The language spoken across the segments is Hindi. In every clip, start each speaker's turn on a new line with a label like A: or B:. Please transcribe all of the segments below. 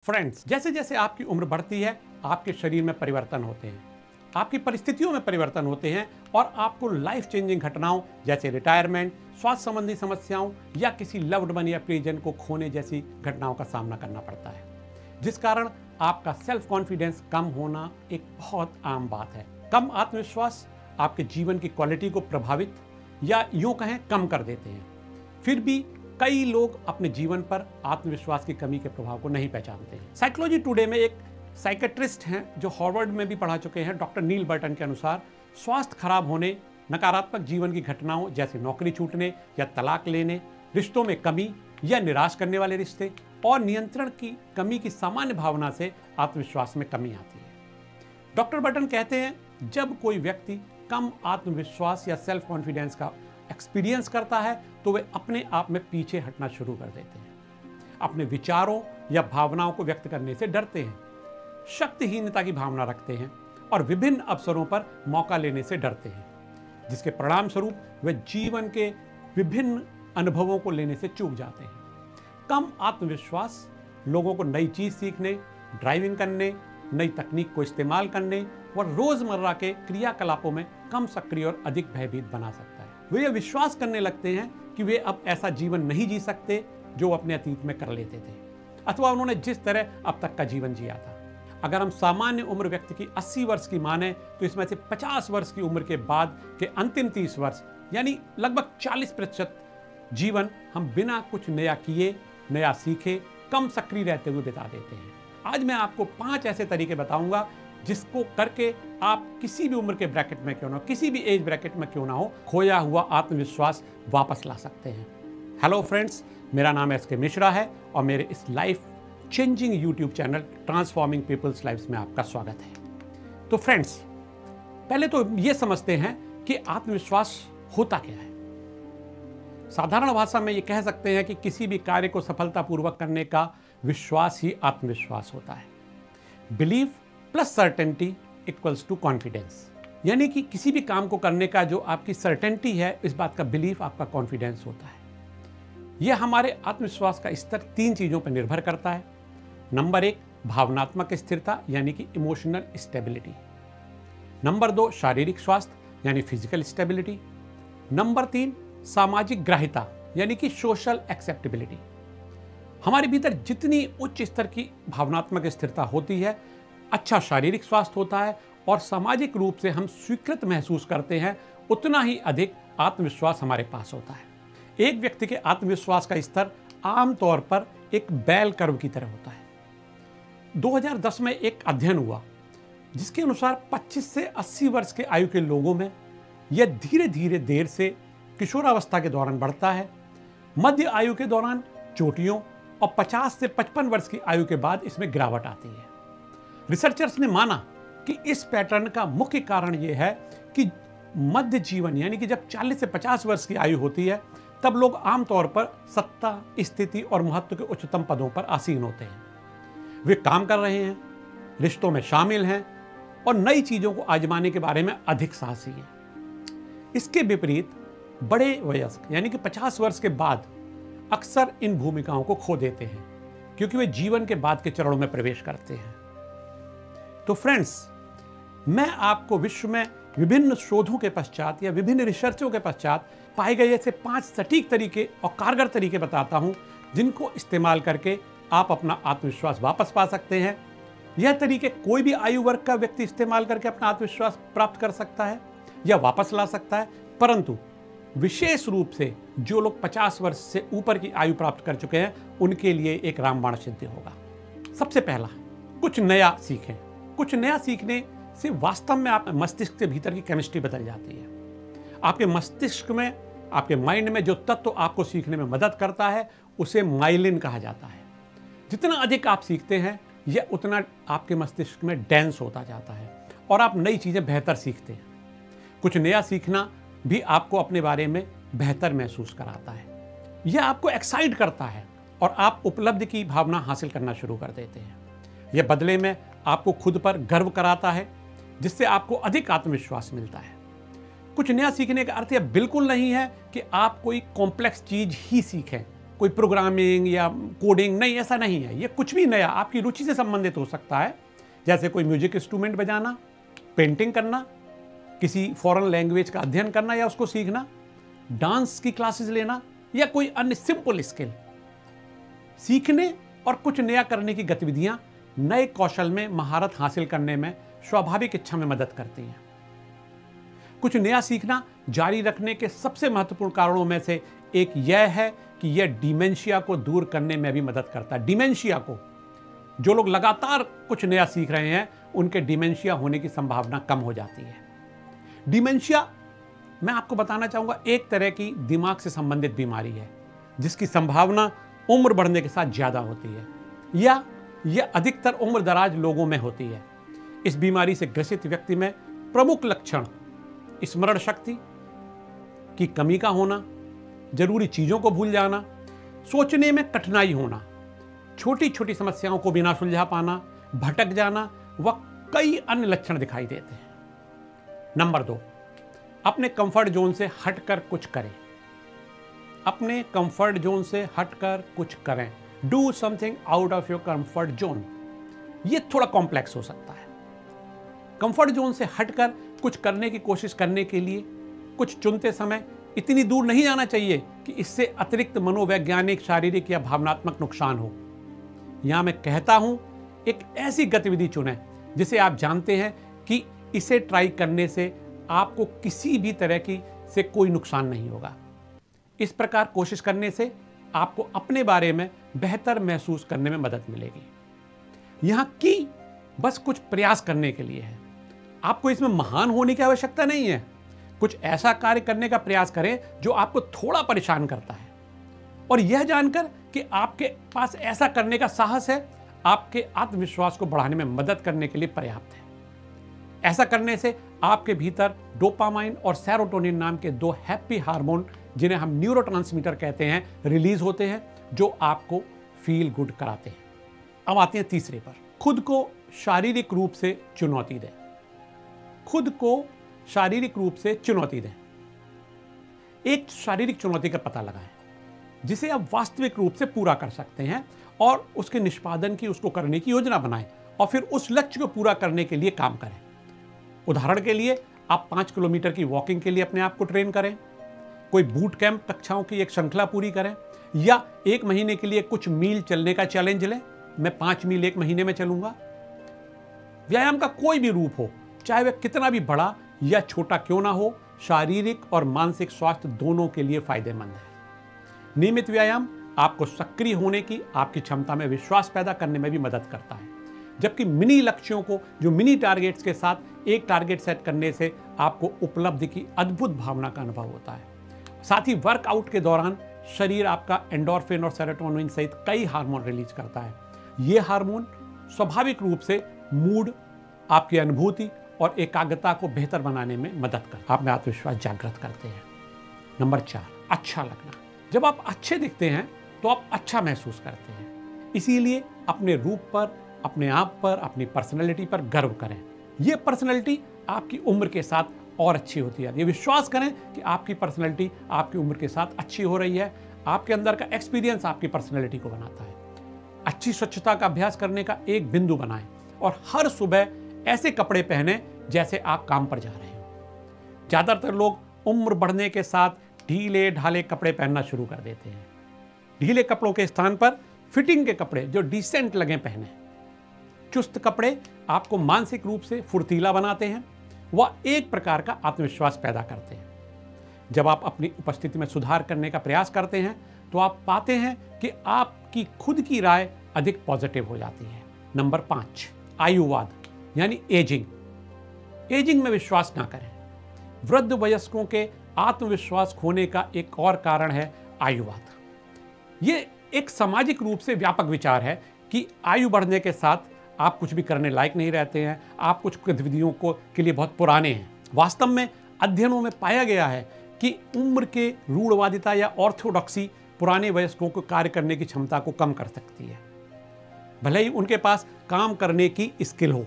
A: फ्रेंड्स, जैसे जैसे आपकी उम्र बढ़ती है आपके शरीर में परिवर्तन होते हैं, आपकी परिस्थितियों में परिवर्तन होते हैं और आपको लाइफ चेंजिंग घटनाओं जैसे रिटायरमेंट, स्वास्थ्य संबंधी समस्याओं या किसी लव्ड वन या प्रियजन को खोने जैसी घटनाओं का सामना करना पड़ता है, जिस कारण आपका सेल्फ कॉन्फिडेंस कम होना एक बहुत आम बात है। कम आत्मविश्वास आपके जीवन की क्वालिटी को प्रभावित या यूं कहें कम कर देते हैं। फिर भी कई लोग अपने जीवन पर आत्मविश्वास की कमी के प्रभाव को नहीं पहचानते हैं। साइकोलॉजी टुडे में एक साइकेट्रिस्ट हैं जो हार्वर्ड में भी पढ़ा चुके हैं, डॉक्टर नील बर्टन के अनुसार स्वास्थ्य खराब होने, नकारात्मक जीवन की घटनाओं जैसे नौकरी छूटने या तलाक लेने, रिश्तों में कमी या निराश करने वाले रिश्ते और नियंत्रण की कमी की सामान्य भावना से आत्मविश्वास में कमी आती है। डॉक्टर बर्टन कहते हैं जब कोई व्यक्ति कम आत्मविश्वास या सेल्फ कॉन्फिडेंस का एक्सपीरियंस करता है तो वे अपने आप में पीछे हटना शुरू कर देते हैं, अपने विचारों या भावनाओं को व्यक्त करने से डरते हैं, शक्तिहीनता की भावना रखते हैं और विभिन्न अवसरों पर मौका लेने से डरते हैं, जिसके परिणाम स्वरूप वे जीवन के विभिन्न अनुभवों को लेने से चूक जाते हैं। कम आत्मविश्वास लोगों को नई चीज सीखने, ड्राइविंग करने, नई तकनीक को इस्तेमाल करने और रोजमर्रा के क्रियाकलापों में कम सक्रिय और अधिक भयभीत बना सकता है। वे यह विश्वास करने लगते हैं कि वे अब ऐसा जीवन नहीं जी सकते जो अपने अतीत में कर लेते थे अथवा उन्होंने जिस तरह अब तक का जीवन जिया था। अगर हम सामान्य उम्र व्यक्ति की 80 वर्ष की माने तो इसमें से 50 वर्ष की उम्र के बाद के अंतिम 30 वर्ष यानी लगभग 40% जीवन हम बिना कुछ नया किए, नया सीखे, कम सक्रिय रहते हुए बिता देते हैं। आज मैं आपको 5 ऐसे तरीके बताऊंगा जिसको करके आप किसी भी उम्र के ब्रैकेट में क्यों ना हो, किसी भी एज ब्रैकेट में क्यों ना हो, खोया हुआ आत्मविश्वास वापस ला सकते हैं। हेलो फ्रेंड्स, मेरा नाम एस के मिश्रा है और मेरे इस life changing YouTube channel transforming people's lives में आपका स्वागत है। तो फ्रेंड्स, पहले तो ये समझते हैं कि आत्मविश्वास होता क्या है। साधारण भाषा में ये कह सकते हैं कि किसी भी कार्य को सफलतापूर्वक करने का विश्वास ही आत्मविश्वास होता है। Belief plus certainty equals to confidence, यानी कि किसी भी काम को करने का जो आपकी सर्टेनिटी है, इस बात का बिलीफ आपका कॉन्फिडेंस होता है। यह हमारे आत्मविश्वास का स्तर 3 चीजों पर निर्भर करता है। नंबर 1 भावनात्मक स्थिरता यानी कि इमोशनल स्टेबिलिटी। नंबर 2 शारीरिक स्वास्थ्य यानी फिजिकल स्टेबिलिटी। नंबर 3 सामाजिक ग्राह्यता यानी कि सोशल एक्सेप्टेबिलिटी। हमारे भीतर जितनी उच्च स्तर की भावनात्मक स्थिरता होती है, अच्छा शारीरिक स्वास्थ्य होता है और सामाजिक रूप से हम स्वीकृत महसूस करते हैं, उतना ही अधिक आत्मविश्वास हमारे पास होता है। एक व्यक्ति के आत्मविश्वास का स्तर आमतौर पर एक बेल कर्व की तरह होता है। 2010 में एक अध्ययन हुआ जिसके अनुसार 25 से 80 वर्ष के आयु के लोगों में यह धीरे धीरे देर से किशोरावस्था के दौरान बढ़ता है, मध्य आयु के दौरान चोटियों और 50 से 55 वर्ष की आयु के बाद इसमें गिरावट आती है। रिसर्चर्स ने माना कि इस पैटर्न का मुख्य कारण यह है कि मध्य जीवन यानी कि जब 40 से 50 वर्ष की आयु होती है तब लोग आमतौर पर सत्ता, स्थिति और महत्व के उच्चतम पदों पर आसीन होते हैं। वे काम कर रहे हैं, रिश्तों में शामिल हैं और नई चीजों को आजमाने के बारे में अधिक साहसी हैं। इसके विपरीत बड़े वयस्क यानी कि 50 वर्ष के बाद अक्सर इन भूमिकाओं को खो देते हैं क्योंकि वे जीवन के बाद के चरणों में प्रवेश करते हैं। तो फ्रेंड्स, मैं आपको विश्व में विभिन्न शोधों के पश्चात या विभिन्न रिसर्चों के पश्चात पाए गए ऐसे 5 सटीक तरीके और कारगर तरीके बताता हूं जिनको इस्तेमाल करके आप अपना आत्मविश्वास वापस पा सकते हैं। यह तरीके कोई भी आयु वर्ग का व्यक्ति इस्तेमाल करके अपना आत्मविश्वास प्राप्त कर सकता है या वापस ला सकता है, परंतु विशेष रूप से जो लोग 50 वर्ष से ऊपर की आयु प्राप्त कर चुके हैं उनके लिए एक रामबाण सिद्ध होगा। सबसे पहला, कुछ नया सीखें। कुछ नया सीखने से वास्तव में आप मस्तिष्क के भीतर की केमिस्ट्री बदल जाती है। आपके मस्तिष्क में, आपके माइंड में जो तत्व आपको सीखने में मदद करता है उसे माइलिन कहा जाता है। जितना अधिक आप सीखते हैं यह उतना आपके मस्तिष्क में डेंस होता जाता है और आप नई चीजें बेहतर सीखते हैं। कुछ नया सीखना भी आपको अपने बारे में बेहतर महसूस कराता है, यह आपको एक्साइट करता है और आप उपलब्धि की भावना हासिल करना शुरू कर देते हैं। यह बदले में आपको खुद पर गर्व कराता है जिससे आपको अधिक आत्मविश्वास मिलता है। कुछ नया सीखने का अर्थ यह बिल्कुल नहीं है कि आप कोई कॉम्प्लेक्स चीज ही सीखें, कोई प्रोग्रामिंग या कोडिंग नहीं, ऐसा नहीं है। ये कुछ भी नया आपकी रुचि से संबंधित हो सकता है, जैसे कोई म्यूजिक इंस्ट्रूमेंट बजाना, पेंटिंग करना, किसी फॉरेन लैंग्वेज का अध्ययन करना या उसको सीखना, डांस की क्लासेस लेना या कोई अन्य सिंपल स्किल। सीखने और कुछ नया करने की गतिविधियां नए कौशल में महारत हासिल करने में स्वाभाविक इच्छा में मदद करती हैं। कुछ नया सीखना जारी रखने के सबसे महत्वपूर्ण कारणों में से एक यह है कि यह डिमेंशिया को दूर करने में भी मदद करता है। डिमेंशिया को, जो लोग लगातार कुछ नया सीख रहे हैं उनके डिमेंशिया होने की संभावना कम हो जाती है। डिमेंशिया, मैं आपको बताना चाहूंगा, एक तरह की दिमाग से संबंधित बीमारी है जिसकी संभावना उम्र बढ़ने के साथ ज्यादा होती है, या यह अधिकतर उम्र दराज लोगों में होती है। इस बीमारी से ग्रसित व्यक्ति में प्रमुख लक्षण स्मरण शक्ति की कमी का होना, जरूरी चीजों को भूल जाना, सोचने में कठिनाई होना, छोटी छोटी समस्याओं को बिना सुलझा पाना, भटक जाना व कई अन्य लक्षण दिखाई देते हैं। नंबर 2, अपने कंफर्ट जोन से हटकर कुछ करें। अपने कंफर्ट जोन से हटकर कुछ करें। Do something out of your comfort zone. यह थोड़ा कॉम्प्लेक्स हो सकता है। कंफर्ट जोन से हटकर कुछ करने की कोशिश करने के लिए कुछ चुनते समय इतनी दूर नहीं जाना चाहिए कि इससे अतिरिक्त मनोवैज्ञानिक, शारीरिक या भावनात्मक नुकसान हो। यहां मैं कहता हूं, एक ऐसी गतिविधि चुनें जिसे आप जानते हैं कि इसे ट्राई करने से आपको किसी भी तरह की से कोई नुकसान नहीं होगा। इस प्रकार कोशिश करने से आपको अपने बारे में बेहतर महसूस करने में मदद मिलेगी। यहां की बस कुछ प्रयास करने के लिए है। आपको इसमें महान होने की आवश्यकता नहीं है। कुछ ऐसा कार्य करने का प्रयास करें जो आपको थोड़ा परेशान करता है, और यह जानकर कि आपके पास ऐसा करने का साहस है, आपके आत्मविश्वास को बढ़ाने में मदद करने के लिए पर्याप्त है। ऐसा करने से आपके भीतर डोपामाइन और सेरोटोनिन नाम के 2 हैप्पी हार्मोन, जिन्हें हम न्यूरोट्रांसमीटर कहते हैं, रिलीज होते हैं, जो आपको फील गुड कराते हैं। अब आते हैं तीसरे पर, खुद को शारीरिक रूप से चुनौती दें। खुद को शारीरिक रूप से चुनौती दें। एक शारीरिक चुनौती का पता लगाएं जिसे आप वास्तविक रूप से पूरा कर सकते हैं, और उसके निष्पादन की, उसको करने की योजना बनाएं, और फिर उस लक्ष्य को पूरा करने के लिए काम करें। उदाहरण के लिए, आप 5 किलोमीटर की वॉकिंग के लिए अपने आप को ट्रेन करें, कोई बूट कैंप कक्षाओं की एक श्रृंखला पूरी करें, या 1 महीने के लिए कुछ मील चलने का चैलेंज लें। मैं 5 मील 1 महीने में चलूंगा। व्यायाम का कोई भी रूप हो, चाहे वह कितना भी बड़ा या छोटा क्यों ना हो, शारीरिक और मानसिक स्वास्थ्य दोनों के लिए फायदेमंद है। नियमित व्यायाम आपको सक्रिय होने की, आपकी क्षमता में विश्वास पैदा करने में भी मदद करता है, जबकि मिनी लक्ष्यों को, जो मिनी टारगेट्स के साथ एक टारगेट सेट करने से आपको उपलब्धि की अद्भुत भावना का अनुभव होता है। साथ ही वर्कआउट के दौरान शरीर आपका एंडोर्फिन और सेरोटोनिन सहित कई हार्मोन रिलीज करता है। ये हार्मोन स्वाभाविक रूप से मूड, आपकी अनुभूति और एकाग्रता को बेहतर बनाने में मदद करते हैं। आप में आत्मविश्वास जागृत करते हैं। नंबर 4, अच्छा लगना। जब आप अच्छे दिखते हैं तो आप अच्छा महसूस करते हैं। इसीलिए अपने रूप पर, अपने आप पर, अपनी पर्सनैलिटी पर गर्व करें। यह पर्सनैलिटी आपकी उम्र के साथ और अच्छी होती है। ये विश्वास करें कि आपकी पर्सनैलिटी आपकी उम्र के साथ अच्छी हो रही है। आपके अंदर का एक्सपीरियंस आपकी पर्सनैलिटी को बनाता है। अच्छी स्वच्छता का अभ्यास करने का एक बिंदु बनाएं, और हर सुबह ऐसे कपड़े पहने जैसे आप काम पर जा रहे हो। ज्यादातर लोग उम्र बढ़ने के साथ ढीले ढाले कपड़े पहनना शुरू कर देते हैं। ढीले कपड़ों के स्थान पर फिटिंग के कपड़े जो डिसेंट लगे पहने। चुस्त कपड़े आपको मानसिक रूप से फुर्तीला बनाते हैं, वह एक प्रकार का आत्मविश्वास पैदा करते हैं। जब आप अपनी उपस्थिति में सुधार करने का प्रयास करते हैं तो आप पाते हैं कि आपकी खुद की राय अधिक पॉजिटिव हो जाती है। नंबर 5, आयुवाद यानी एजिंग। एजिंग में विश्वास ना करें। वृद्ध वयस्कों के आत्मविश्वास खोने का एक और कारण है आयुवाद। ये एक सामाजिक रूप से व्यापक विचार है कि आयु बढ़ने के साथ आप कुछ भी करने लायक नहीं रहते हैं, आप कुछ गतिविधियों के लिए बहुत पुराने हैं। वास्तव में अध्ययनों में पाया गया है कि उम्र के रूढ़वादिता या ऑर्थोडॉक्सी पुराने वयस्कों को कार्य करने की क्षमता को कम कर सकती है, भले ही उनके पास काम करने की स्किल हो।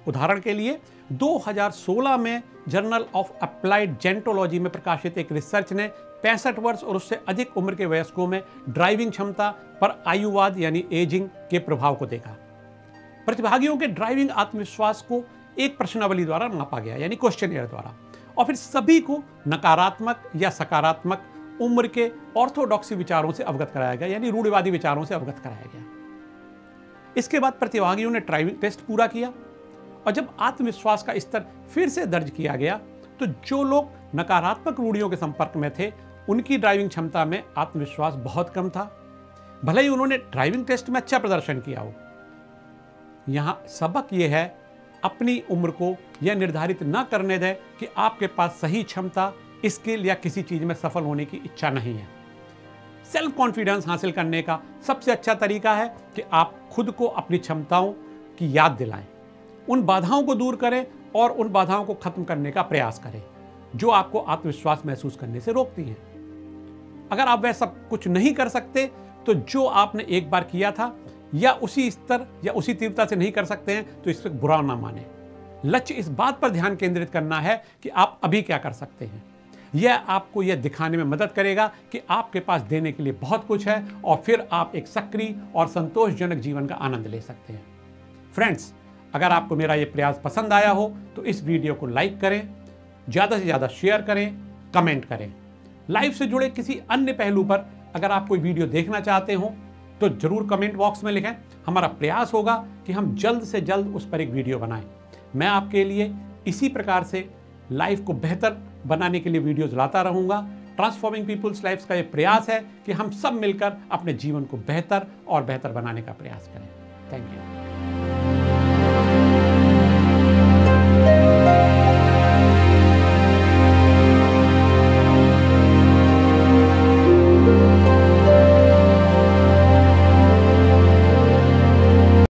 A: उदाहरण के लिए 2016 में जर्नल ऑफ अप्लाइड जेंटोलॉजी में प्रकाशित एक रिसर्च ने 65 वर्ष और उससे अधिक उम्र के वयस्कों में ड्राइविंग क्षमता पर आयुवाद यानी एजिंग के प्रभाव को देखा। प्रतिभागियों के ड्राइविंग आत्मविश्वास को एक प्रश्नावली द्वारा मापा गया यानी क्वेश्चनियर द्वारा, और फिर सभी को नकारात्मक या सकारात्मक उम्र के ऑर्थोडॉक्सी विचारों से अवगत कराया गया यानी रूढ़िवादी विचारों से अवगत कराया गया। इसके बाद प्रतिभागियों ने ड्राइविंग टेस्ट पूरा किया और जब आत्मविश्वास का स्तर फिर से दर्ज किया गया तो जो लोग नकारात्मक रूढ़ियों के संपर्क में थे उनकी ड्राइविंग क्षमता में आत्मविश्वास बहुत कम था, भले ही उन्होंने ड्राइविंग टेस्ट में अच्छा प्रदर्शन किया हो। यहां सबक यह है, अपनी उम्र को यह निर्धारित न करने दें कि आपके पास सही क्षमता, स्किल या किसी चीज में सफल होने की इच्छा नहीं है। सेल्फ कॉन्फिडेंस हासिल करने का सबसे अच्छा तरीका है कि आप खुद को अपनी क्षमताओं की याद दिलाएं, उन बाधाओं को दूर करें और उन बाधाओं को खत्म करने का प्रयास करें जो आपको आत्मविश्वास महसूस करने से रोकती हैं। अगर आप वह सब कुछ नहीं कर सकते तो जो आपने एक बार किया था या उसी स्तर या उसी तीव्रता से नहीं कर सकते हैं तो इस पर बुरा ना माने। लक्ष्य इस बात पर ध्यान केंद्रित करना है कि आप अभी क्या कर सकते हैं। यह आपको यह दिखाने में मदद करेगा कि आपके पास देने के लिए बहुत कुछ है और फिर आप एक सक्रिय और संतोषजनक जीवन का आनंद ले सकते हैं। फ्रेंड्स, अगर आपको मेरा यह प्रयास पसंद आया हो तो इस वीडियो को लाइक करें, ज़्यादा से ज़्यादा शेयर करें, कमेंट करें। लाइफ से जुड़े किसी अन्य पहलू पर अगर आप कोई वीडियो देखना चाहते हो तो जरूर कमेंट बॉक्स में लिखें। हमारा प्रयास होगा कि हम जल्द से जल्द उस पर एक वीडियो बनाएं। मैं आपके लिए इसी प्रकार से लाइफ को बेहतर बनाने के लिए वीडियोस लाता रहूंगा। ट्रांसफॉर्मिंग पीपल्स लाइफ्स का ये प्रयास है कि हम सब मिलकर अपने जीवन को बेहतर और बेहतर बनाने का प्रयास करें। Thank you.